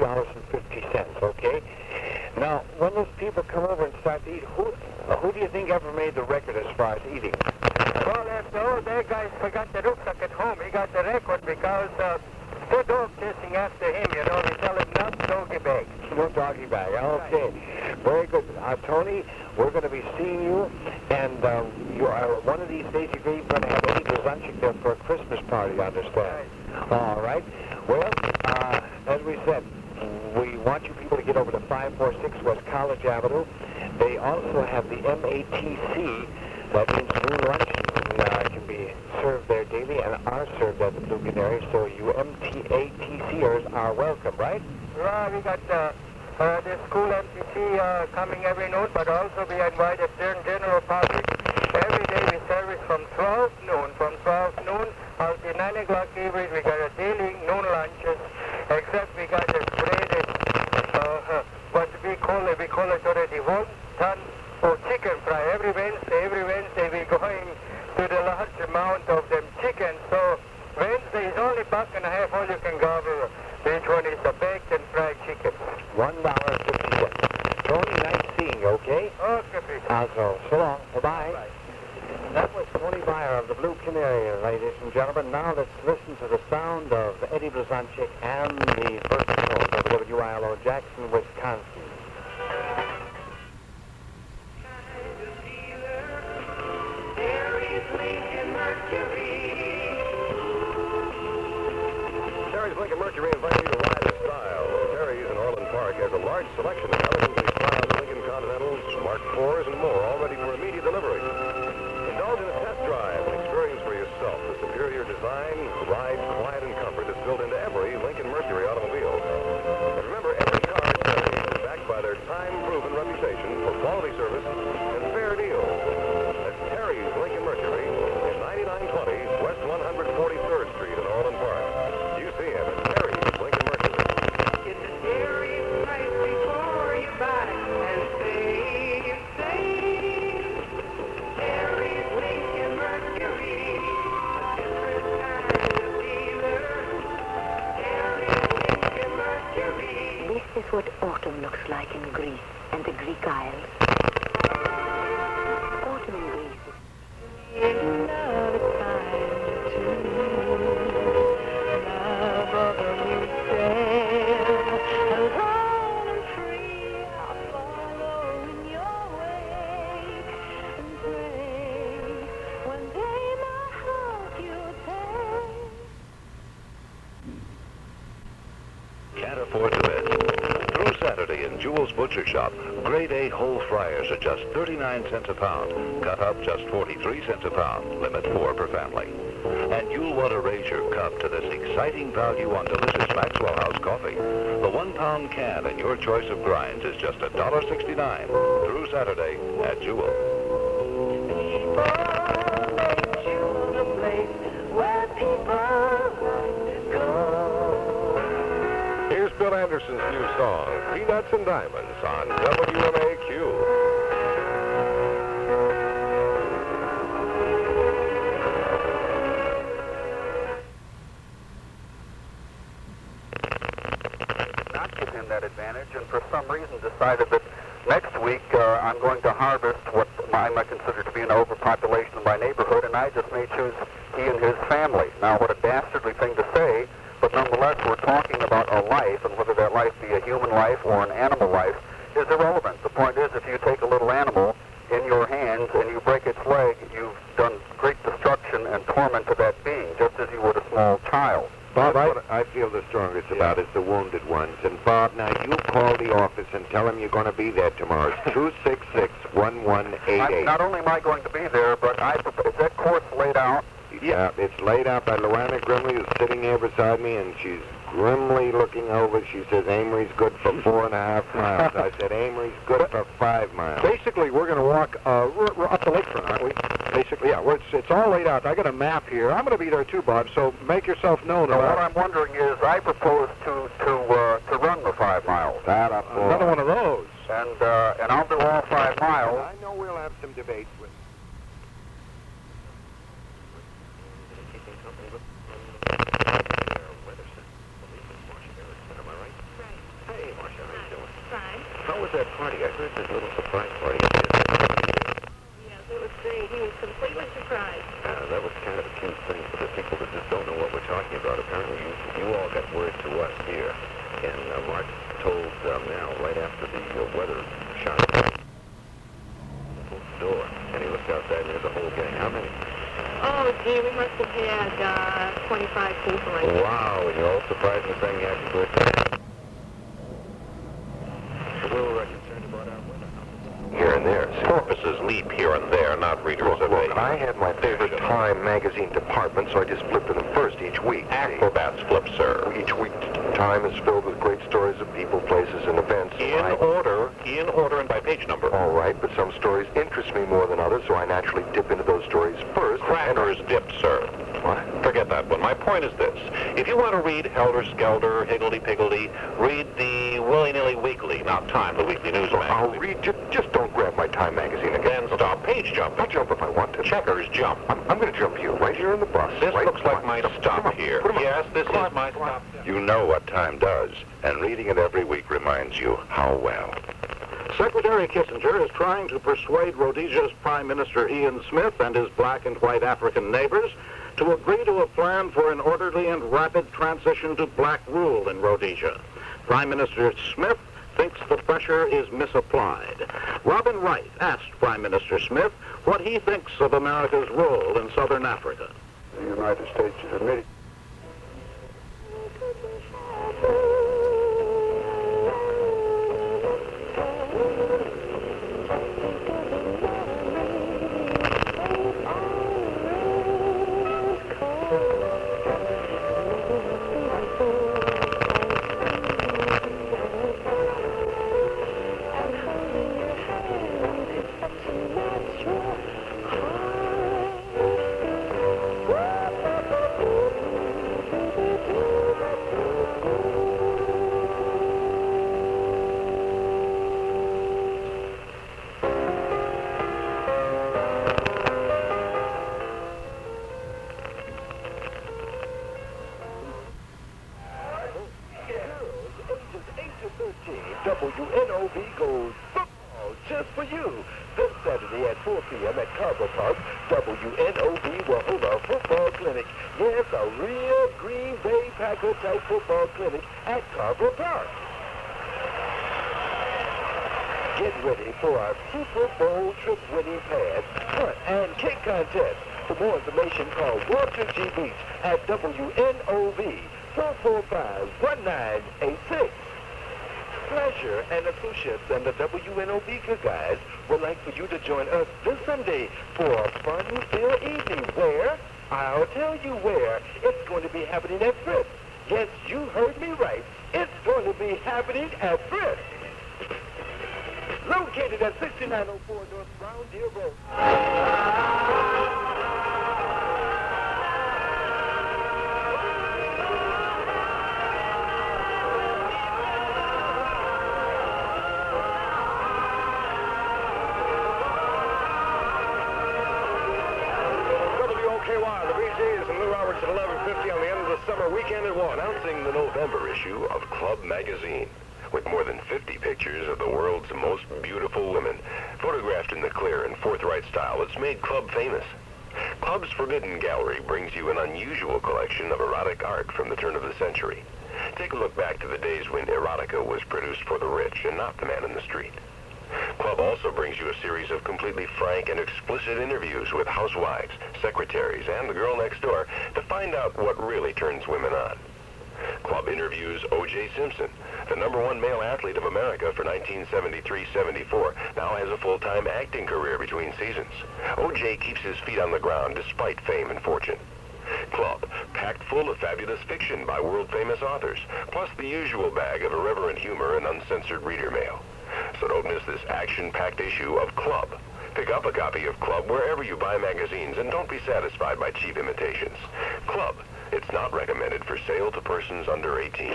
$2.50, okay? Now, when those people come over and start to eat, who do you think ever made the record as far as eating? Well, if the old that guy forgot the rucksack at home, he got the record because two dogs chasing after him, you know, they tell him not doggy bag. No doggy bag, okay. Very good. Tony, we're going to be seeing you, and you are, one of these days you're going to have Eddie Blazonczyk there for a Christmas party, I understand. All right. Well, as we said, we want you people to get over to 546 West College Avenue. They also have the MATC, that means noon lunch, can be served there daily and are served at the Blue Canary, so you MATCers are welcome, right? Well, we got the school MTC coming every noon, but also we invited the general public. Every day we service from 12 noon until 9 o'clock evening. We got a daily noon lunches, except we got a graded, what we call it already 1 ton of chicken fry. Every Wednesday we're going to the large amount of them chicken. So Wednesday is only $1.50 all you can gobble. Which one is the baked and fried chicken? $1.50. Tony, nice seeing you, okay? Okay, So long. Bye-bye. Bye. That was Tony Beyer of the Blue Canary, ladies and gentlemen. Now let's listen to the sound of Eddie Blazonczyk and the first tones of WILO Jackson, Wisconsin. Terry's Lincoln Mercury invites you to ride in style. Terry's in Orland Park has a large selection of elegantly styled Lincoln Continentals, Mark IVs, and more, all ready for immediate delivery. Indulge in a test drive and experience for yourself the superior design, ride, quiet, and comfort that's built into every Lincoln Mercury automobile. And remember, every car at Terry's is backed by their time-proven reputation for quality service and fair deals. That's Terry's Lincoln Mercury at 9920 West 143rd Street in Orland Park. You see him at Terry's Lincoln Mercury. Get the Terry's right before you buy and save. Terry's Lincoln Mercury, a different kind of dealer. Terry's Lincoln Mercury. This is what autumn looks like in Greece and the Greek Isles. Autumn in Greece. Another time to my brother will sail alone and free. I'll follow in your wake and pray one day my heart you'll take. Can't afford to miss. Through Saturday in Jewel's Butcher Shop, grade A whole fryers are just 39 cents a pound. Cut up just 43 cents a pound. Limit 4 per family. And you'll want to raise your cup to this exciting value on delicious Maxwell House coffee. The 1 pound can in your choice of grinds is just $1.69. Through Saturday at Jewel. People make Jewel a place where people like to go. Here's Bill Anderson's new song, Peanuts and Diamonds, on WMAQ. Not give him that advantage, and for some reason decided that next week I'm going to harvest what I might consider to be an overpopulation in my neighborhood, and I just may choose he and his family. Now, what a dastardly thing to say, but nonetheless, we're talking about a life, and whether that life be a human life or an animal life is irrelevant. The point is, if you take a little animal in your hands and you break its leg, you've done great destruction and torment to that being, just as you would a small child. Bob, I feel the strongest about is the wounded ones. And Bob, now you call the office and tell them you're going to be there tomorrow. It's 266-1188. Not only am I going to be there, but is that course laid out? Yeah, it's laid out by Luana Grimley, who's sitting here beside me, and she's grimly looking over. She says Amory's good for 4.5 miles. I said Amory's good for 5 miles. Basically, we're going to walk we're up the lakefront, aren't we? Basically, yeah. It's all laid out. I got a map here. I'm going to be there too, Bob. So make yourself known. So what I'm wondering is, I propose to run the 5 miles. Another one of those. And I'll do all 5 miles. I know we'll have some debates with. Fine. How was that party? I heard this little surprise party. Yes, it was great. He was completely surprised. That was kind of a cute thing for the people that just don't know what we're talking about. Apparently, you all got word to us here, and Mark told Mal right after the weather shot the door, and he looked outside, and there's a whole gang. How many? Oh, gee, we must have had 25 people, I think. Wow, and you're all surprised and saying happy birthday. We were concerned about our weather. Here and there. Porpoises leap here and there, not readers of Look, a... I had my favorite Time magazine department, so I just flipped to them first each week. Acrobats flip, sir. Each week, Time is filled with great stories of people, places, and events. In order, and by page number. All right, but some stories interest me more than others, so I naturally dip into those stories first. Crackers dip, sir. What? Forget that one. My point is this. If you want to read Helter Skelter, Higgledy-Piggledy, read the Willy-Nilly Weekly, not Time, the weekly news I'll magazine. read. Just don't grab my Time magazine again. Then stop page jumping. I'll jump if I want to. Checkers jump. I'm going to jump you right here in the bus. This right? looks Come like on. my Come stop on. here. Put 'em on. Yes, this Come is on. my Come on. stop. You know what Time does, and reading it every week reminds you how well. Secretary Kissinger is trying to persuade Rhodesia's Prime Minister Ian Smith and his black and white African neighbors to agree to a plan for an orderly and rapid transition to black rule in Rhodesia. Prime Minister Smith thinks the pressure is misapplied. Robin Wright asked Prime Minister Smith what he thinks of America's role in southern Africa. The United States is admitted. WNOV goes football just for you. This Saturday at 4 p.m. at Carver Park, WNOV will hold a football clinic. Yes, a real Green Bay Packer-type football clinic at Carver Park. Get ready for our Super Bowl trip-winning pads, punt, and kick contest. For more information, call Walter G. Beach at WNOV 445-1986. Pleasure and Associates and the WNOV guys would like for you to join us this Sunday for a fun-filled evening. Where? I'll tell you where. It's going to be happening at Frisk. Yes, you heard me right. It's going to be happening at Frisk. Located at 6904 North Brown Deer Road. WOKY, the BJs and Lou Roberts at 11:50 on the end of the summer weekend at 1, announcing the November issue of Club Magazine, with more than 50 pictures of the world's most beautiful women, photographed in the clear and forthright style that's made Club famous. Club's Forbidden Gallery brings you an unusual collection of erotic art from the turn of the century. Take a look back to the days when erotica was produced for the rich and not the man in the street. Club also brings you a series of completely frank and explicit interviews with housewives, secretaries, and the girl next door to find out what really turns women on. Club interviews O.J. Simpson, the #1 male athlete of America for 1973-74, now has a full-time acting career between seasons. O.J. keeps his feet on the ground despite fame and fortune. Club, packed full of fabulous fiction by world-famous authors, plus the usual bag of irreverent humor and uncensored reader mail. So don't miss this action-packed issue of Club. Pick up a copy of Club wherever you buy magazines and don't be satisfied by cheap imitations. Club, it's not recommended for sale to persons under 18.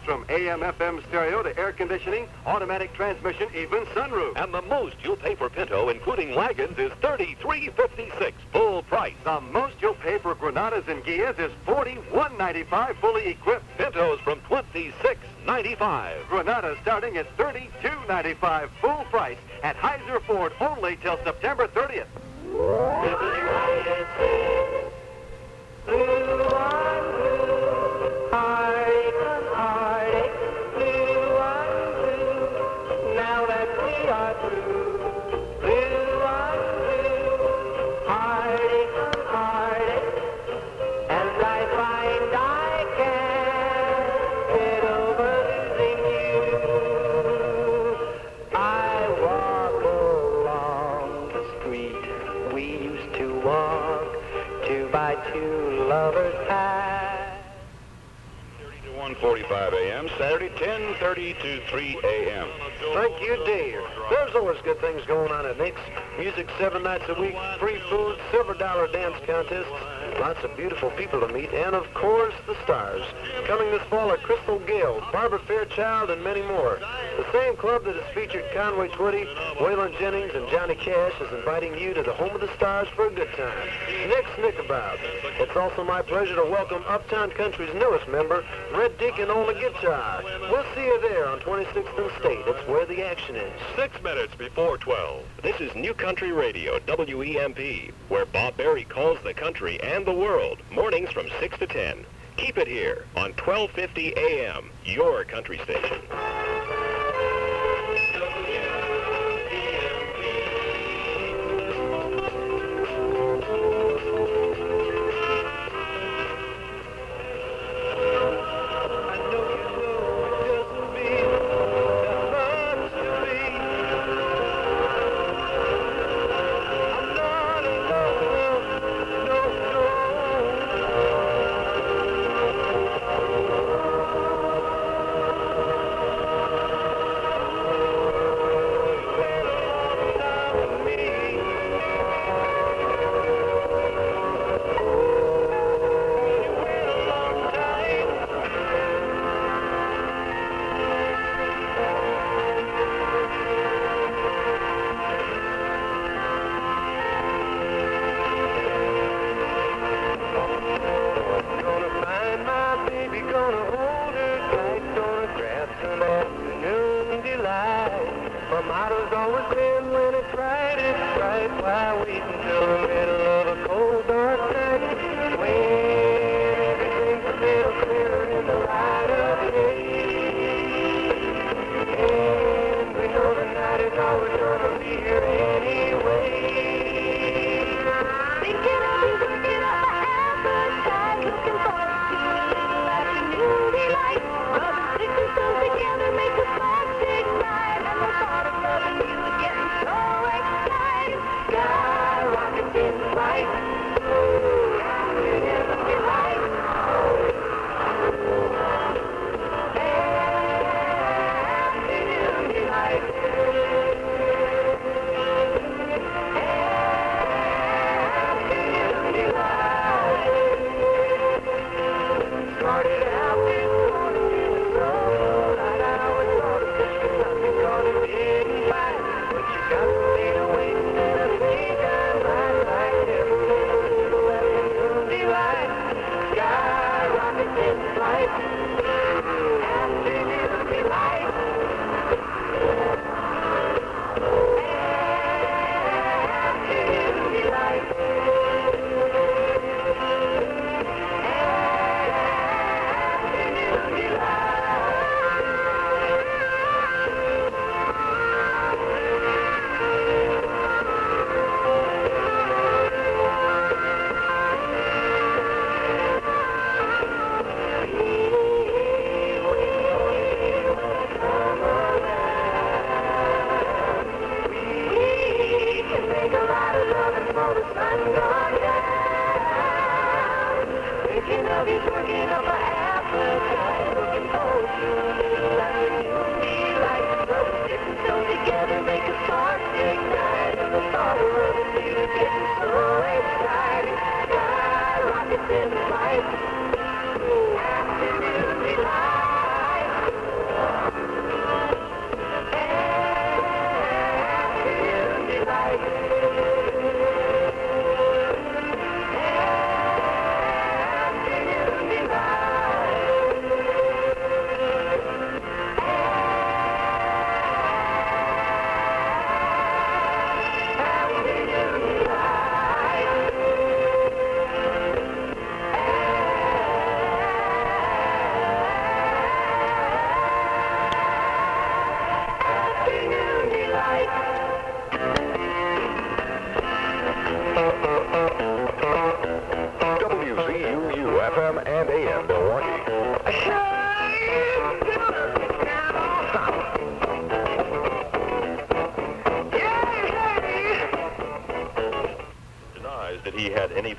from AM/FM stereo to air conditioning, automatic transmission, even sunroof. And the most you'll pay for Pinto, including wagons, is $33.56 full price. The most you'll pay for Granadas and Gias is $41.95 fully equipped. Pintos from $26.95. Granada starting at $32.95 full price at Heiser Ford only till September 30th. Now that we are through, blue on blue, heartache on heartache, and I find I can't get over losing you. I walk along the street we used to walk, 2 by 2 lovers pass. 30 to 1:45 a.m., Saturday 10:30 to 3 a.m. Thank you, dear. There's always good things going on at Nick's. Music 7 nights a week, free food, silver dollar dance contests, lots of beautiful people to meet, and of course, the stars. Coming this fall are Crystal Gale, Barbara Fairchild, and many more. The same club that has featured Conway Twitty, Waylon Jennings, and Johnny Cash is inviting you to the home of the stars for a good time. Nick's Knickabout. It's also my pleasure to welcome Uptown Country's newest member, Red Deacon on the guitar. We'll see you there on 26th and State. It's where the action is. 6 minutes before 12. This is New Country Radio, WEMP, where Bob Berry calls the country and the world, mornings from 6 to 10. Keep it here on 1250 AM, your country station.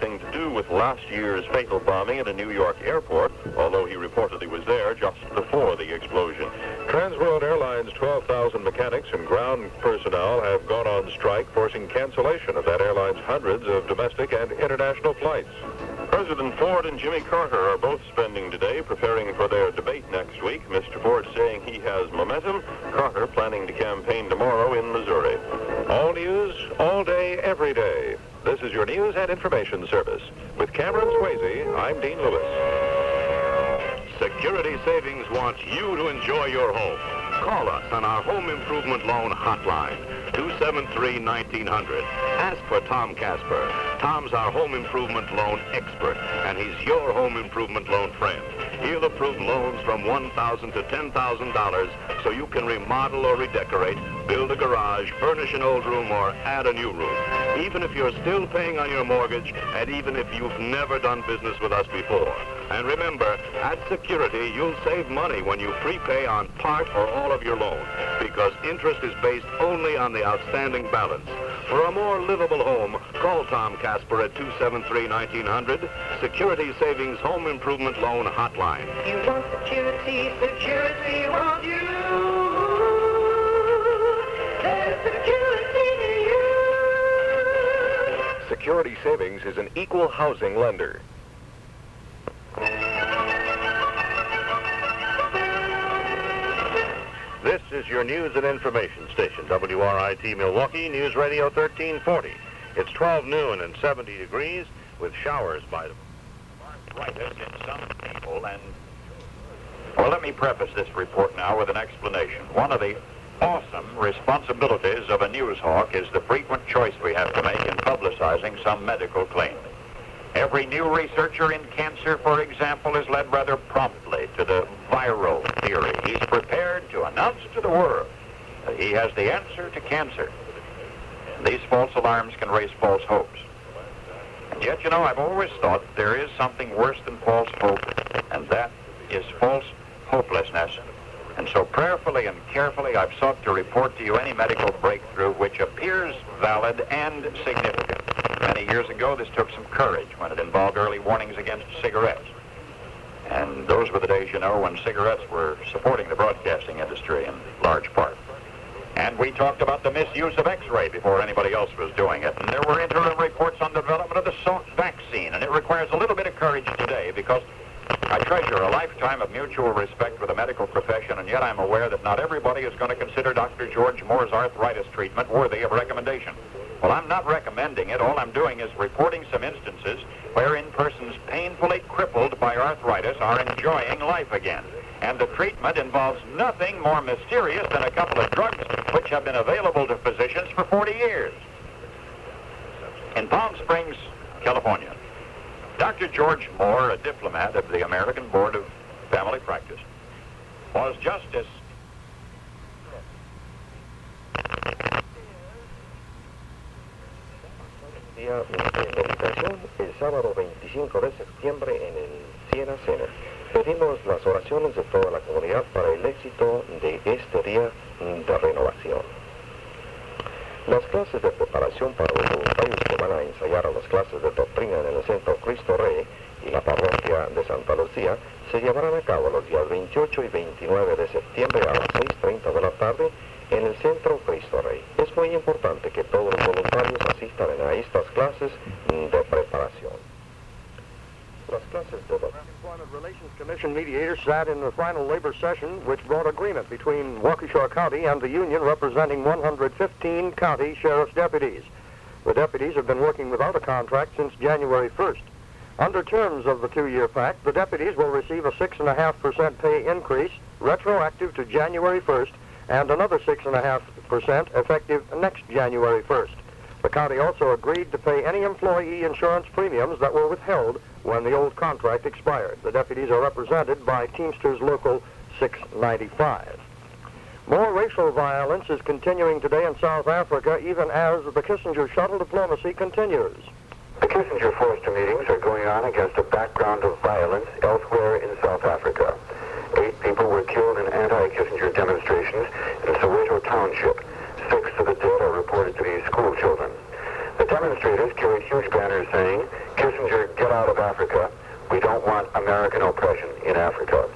anything to do with last year's fatal bombing at a New York airport, although he reportedly was there just before the explosion. Transworld Airlines' 12,000 mechanics and ground personnel have gone on strike, forcing cancellation of that airline's hundreds of domestic and international flights. President Ford and Jimmy Carter are both spending today preparing for their debate next week. Mr. Ford saying he has momentum, Carter planning to campaign tomorrow in Missouri. All news, all day, every day. This is your News and Information Service. With Cameron Swayze, I'm Dean Lewis. Security Savings wants you to enjoy your home. Call us on our home improvement loan hotline, 273-1900. Ask for Tom Casper. Tom's our home improvement loan expert, and he's your home improvement loan friend. He'll approve loans from $1,000 to $10,000 so you can remodel or redecorate, build a garage, furnish an old room, or add a new room. Even if you're still paying on your mortgage, and even if you've never done business with us before. And remember, at Security, you'll save money when you prepay on part or all of your loan, because interest is based only on the outstanding balance. For a more livable home, call Tom Casper at 273-1900, Security Savings Home Improvement Loan Hotline. You want security, security wants you. There's security to you. Security Savings is an equal housing lender. This is your news and information station, WRIT Milwaukee, News Radio 1340. It's 12 noon and 70 degrees with showers by the arthritis in some people. And well, let me preface this report now with an explanation. One of the awesome responsibilities of a news hawk is the frequent choice we have to make in publicizing some medical claim. Every new researcher in cancer, for example, is led rather promptly to the viral theory. He's prepared to announce to the world that he has the answer to cancer. These false alarms can raise false hopes. And yet, you know, I've always thought there is something worse than false hope, and that is false hopelessness. And so prayerfully and carefully, I've sought to report to you any medical breakthrough which appears valid and significant. Many years ago, this took some courage when it involved early warnings against cigarettes. And those were the days, you know, when cigarettes were supporting the broadcasting industry in large part. And we talked about the misuse of X-ray before anybody else was doing it. And there were interim reports on the development of the Salk vaccine. And it requires a little bit of courage today because I treasure a lifetime of mutual respect for the medical profession, and yet I'm aware that not everybody is going to consider Dr. George Moore's arthritis treatment worthy of recommendation. Well, I'm not recommending it. All I'm doing is reporting some instances wherein persons painfully crippled by arthritis are enjoying life again. And the treatment involves nothing more mysterious than a couple of drugs which have been available to physicians for 40 years. In Palm Springs, California, Dr. George Moore, a diplomat of the American Board of Family Practice, was just as día de meditación el sábado 25 de septiembre en el Siena Center. Pedimos las oraciones de toda la comunidad para el éxito de este día de renovación. Las clases de preparación para los voluntarios que van a ensayar a las clases de doctrina en el Centro Cristo Rey y la parroquia de Santa Lucía se llevarán a cabo los días 28 y 29 de septiembre a las 6:30 de la tarde en el Centro Cristo Rey. Es muy importante que todos los voluntarios asistan a estas clases de preparación. Las clases de Employment Relations Commission mediators sat in the final labor session, which brought agreement between Waukesha County and the union representing 115 county sheriff's deputies. The deputies have been working without a contract since January 1st. Under terms of the two-year pact, the deputies will receive a 6.5% pay increase retroactive to January 1st and another 6.5% effective next January 1st. The county also agreed to pay any employee insurance premiums that were withheld when the old contract expired. The deputies are represented by Teamsters Local 695. More racial violence is continuing today in South Africa, even as the Kissinger shuttle diplomacy continues. The Kissinger-Forster meetings are going on against a background of violence elsewhere in South Africa. 8 people were killed in anti-Kissinger demonstrations in Soweto Township. 6 of the dead are reported to be school children. The demonstrators carried huge banners saying, "Kissinger Africa. We don't want American oppression in Africa.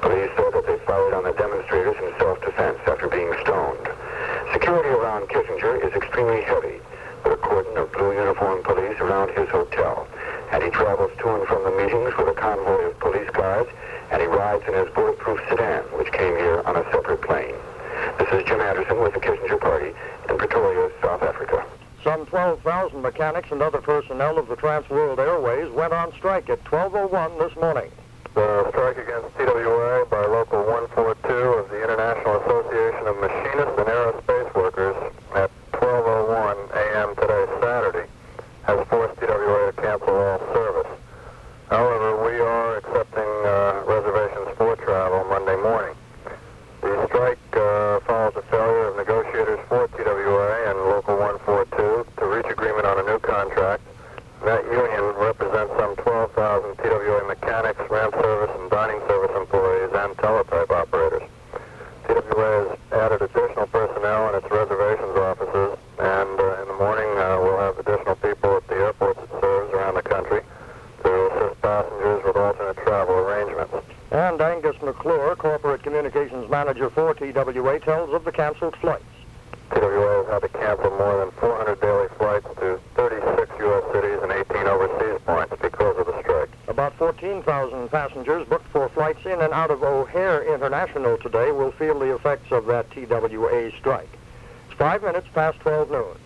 Police said that they fired on the demonstrators in self-defense after being stoned. Security around Kissinger is extremely heavy, with a cordon of blue uniformed police around his hotel. And he travels to and from the meetings with a convoy of police guards, and he rides in his bulletproof sedan, which came here on a separate plane. This is Jim Anderson with the Kissinger Party in Pretoria, South Africa. Some 12,000 mechanics and other personnel of the Trans World Airways went on strike at 12:01 this morning. The strike against TWA by Local 142 of the International Association of Machinists and Aerospace Workers at 12:01 a.m. today, Saturday, has forced TWA to cancel all service. However, we are accepting reservations for travel Monday morning. The strike follows a failure of negotiators for TWA and Local 142 to reach agreement on a new contract. That union represents some 12,000 TWA mechanics, ramp service, and dining service employees, and teletype operators. TWA has added additional personnel in its reservations offices, and in the morning we'll have additional people at the airports it serves around the country to assist passengers with alternate travel arrangements. And Angus McClure, Corporate Communications Manager for TWA, tells of the canceled flights. TWA has had to cancel more than 400 daily flights to 36 U.S. cities and 18 overseas points because of the strike. About 14,000 passengers booked for flights in and out of O'Hare International today will feel the effects of that TWA strike. It's 5 minutes past 12 noon.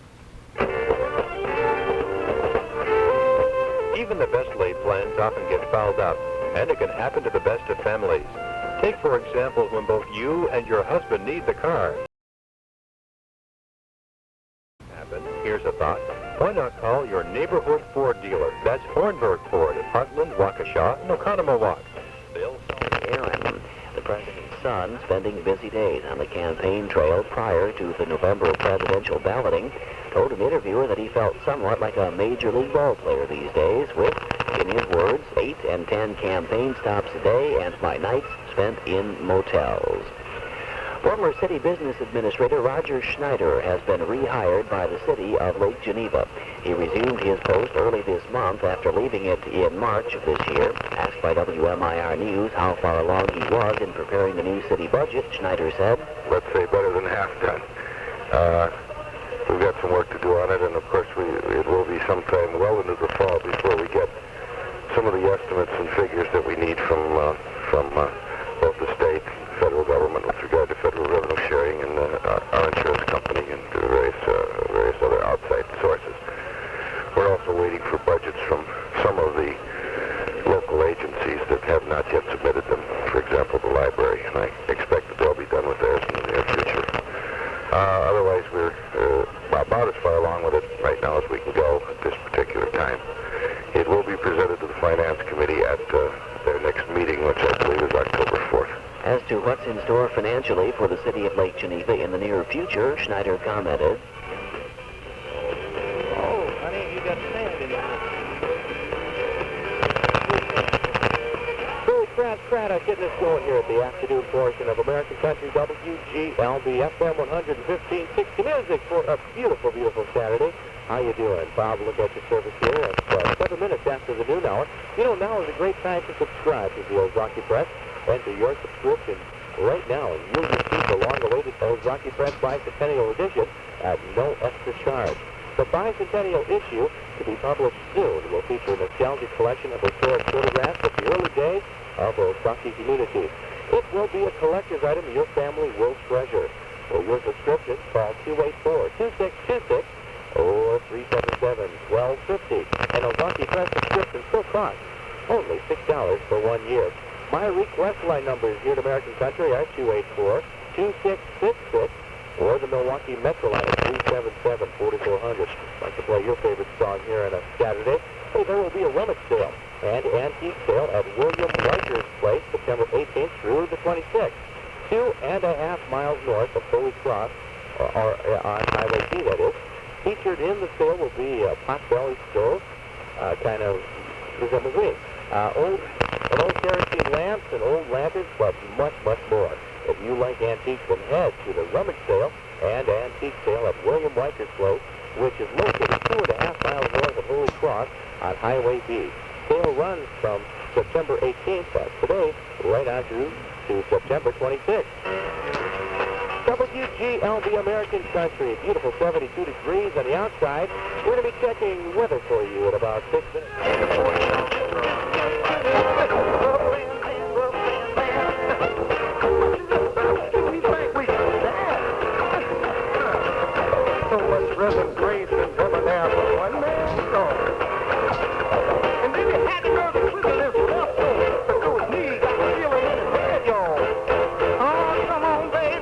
Even the best laid plans often get fouled up, and it can happen to the best of families. Take, for example, when both you and your husband need the car. Here's a thought. Why not call your neighborhood Ford dealer? That's Hornburg Ford in Heartland, Waukesha, and Oconomowoc. They'll Aaron, the president's son, spending busy days on the campaign trail prior to the November presidential balloting, told an interviewer that he felt somewhat like a major league ball player these days with, in his words, 8 and 10 campaign stops a day and my nights spent in motels. Former City Business Administrator Roger Schneider has been rehired by the city of Lake Geneva. He resumed his post early this month after leaving it in March of this year. Asked by WMIR News how far along he was in preparing the new city budget, Schneider said, "Let's say better than half done. We've got some work to do on it, and of course it will be sometime well into the fall before we get some of the estimates and figures that we need from both the state and federal government with regard to federal revenue sharing and our insurance company and various other outside sources. We're also waiting for budgets from some of the local agencies that have not yet submitted them. For example, the library, and I expect that they'll be done with theirs in the near future. Otherwise, we're about as far along with it right now as we can go at this particular time. It will be presented to the Finance Committee at their next meeting, which I believe is October 4th. As to what's in store financially for the city of Lake Geneva in the near future, Schneider commented, "Oh, honey, you got sand in there." Crowd, getting us going here at the afternoon portion of American Country WGLB FM 11560 Music for a beautiful, beautiful Saturday. How you doing? Bob, look at your service here at 7 minutes after the noon hour. You know, now is a great time to subscribe to the Ozarki Press. Enter your subscription right now, and you'll receive the long-awaited Ozarki Press Bicentennial Edition at no extra charge. The bicentennial issue, to be published soon, will feature a nostalgic collection of historic photographs of the early days of Ozarki community. It will be a collector's item your family will treasure. For your subscription, call 284-2626 or 377-1250. An Ozarki Press subscription still costs only $6 for 1 year. My request line numbers here at American Country are 284-2666 or the Milwaukee Metro line at 377-4400. I'd like to play your favorite song here on a Saturday. Hey, there will be a rummage sale and antique sale at William Riker's Place, September 18th through the 26th. 2.5 miles north of Holy Cross, or on Highway B, that is. Featured in the sale will be a pot-belly stove, kind of resembles me. Old kerosene lamps and old lanterns, but much, much more. If you like antiques, then head to the rummage sale and antique sale at William Riker's Place, which is located 2.5 miles north of Holy Cross on Highway B. scale runs from September 18th, that's today, right on through to September 26th. WGLB American Country, beautiful 72 degrees on the outside. We're going to be checking weather for you in about 6 minutes. So much rhythm, grace, and debonair for one man's song. And then he had to go to twiddle his left toe, but those knees got the feeling in his head, y'all. Oh, come on, baby.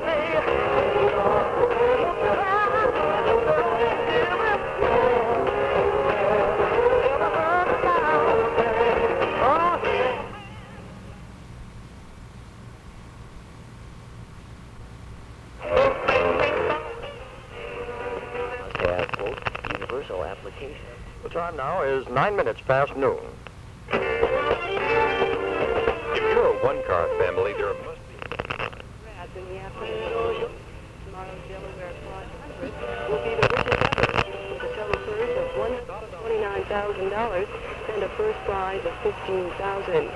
Universal application. The time now is 9 minutes past noon. If you're a one-car family, there must be... Rats in the afternoon. Tomorrow's Delaware 500 will be the richest ever, with a total purse of $129,000 and a first prize of $15,000.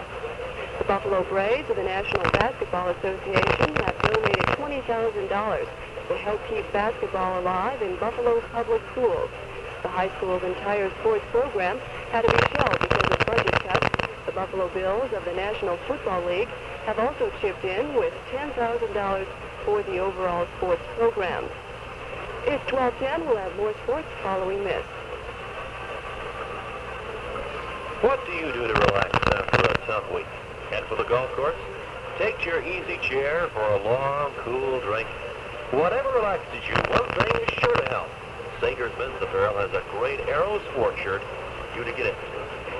The Buffalo Braves of the National Basketball Association have donated $20,000 to help keep basketball alive in Buffalo's public schools. The high school's entire sports program had to be shelved because of budget cuts. The Buffalo Bills of the National Football League have also chipped in with $10,000 for the overall sports programs. It's 12:10. We'll have more sports following this. What do you do to relax after a tough week? Head for the golf course? Take your easy chair for a long, cool drink. Whatever relaxes you, one thing is sure to help. Sager's Men's Apparel has a great Aero sport shirt for you to get into.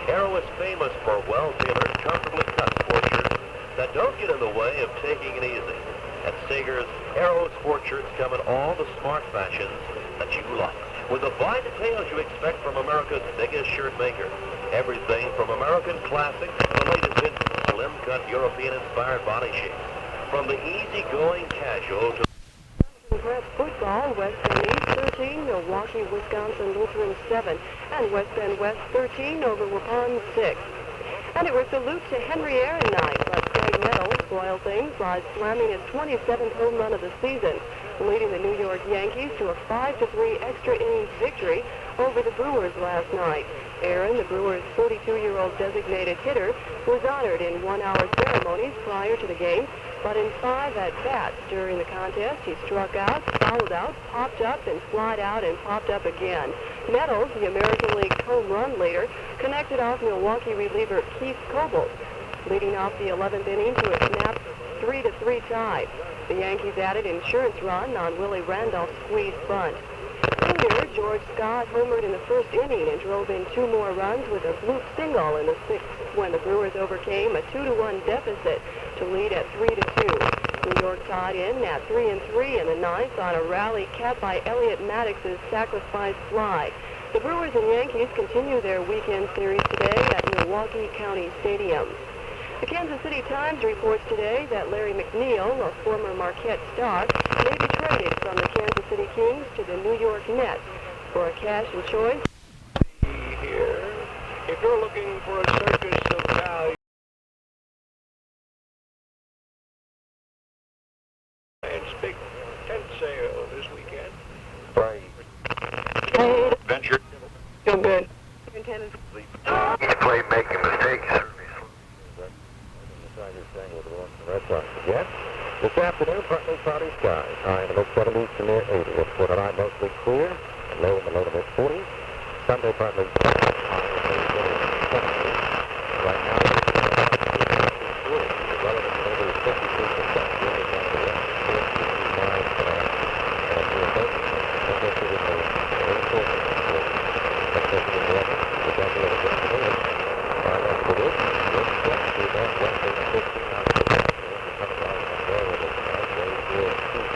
Aero is famous for well-tailored, comfortably cut sport shirts that don't get in the way of taking it easy. At Sager's, Aero sport shirts come in all the smart fashions that you like, with the fine details you expect from America's biggest shirt maker. Everything from American classics to the latest in slim-cut European-inspired body shapes. From the easy-going casual to Prep football, West Bend East 13, Milwaukee, Wisconsin Lutheran 7, and West Bend West 13 over Waupun 6. And it was salute to Henry Aaron night, but Craig Nettles spoiled things by slamming his 27th home run of the season, leading the New York Yankees to a 5-3 extra innings victory over the Brewers last night. Aaron, the Brewers' 42-year-old designated hitter, was honored in one-hour ceremonies prior to the game, but in 5 at-bats during the contest, he struck out, fouled out, popped up, and flied out and popped up again. Nettles, the American League's home run leader, connected off Milwaukee reliever Keith Cobalt, leading off the 11th inning to a snap 3-3 tie. The Yankees added insurance run on Willie Randolph's squeeze bunt. Senior George Scott homered in the first inning and drove in 2 more runs with a fluke single in the 6th when the Brewers overcame a 2-1 deficit to lead at 3-2. New York tied in at 3-3 in the 9th on a rally capped by Elliot Maddox's sacrifice fly. The Brewers and Yankees continue their weekend series today at Milwaukee County Stadium. The Kansas City Times reports today that Larry McNeil, a former Marquette star, may be traded from the Kansas City Kings to the New York Nets for a cash and choice. Here, if you're looking for a circus of value and big tent sale this weekend. Right. Venture. Feel good. Each play making mistakes. Red Sox again. This afternoon, partly cloudy skies. High in the mid-70s to near-80s. For tonight, mostly clear. Low in the low to mid-40s. Sunday, partly cloudy. Right now, relative humidity is 53%. Wind is out of the west, 469 and a 3 That's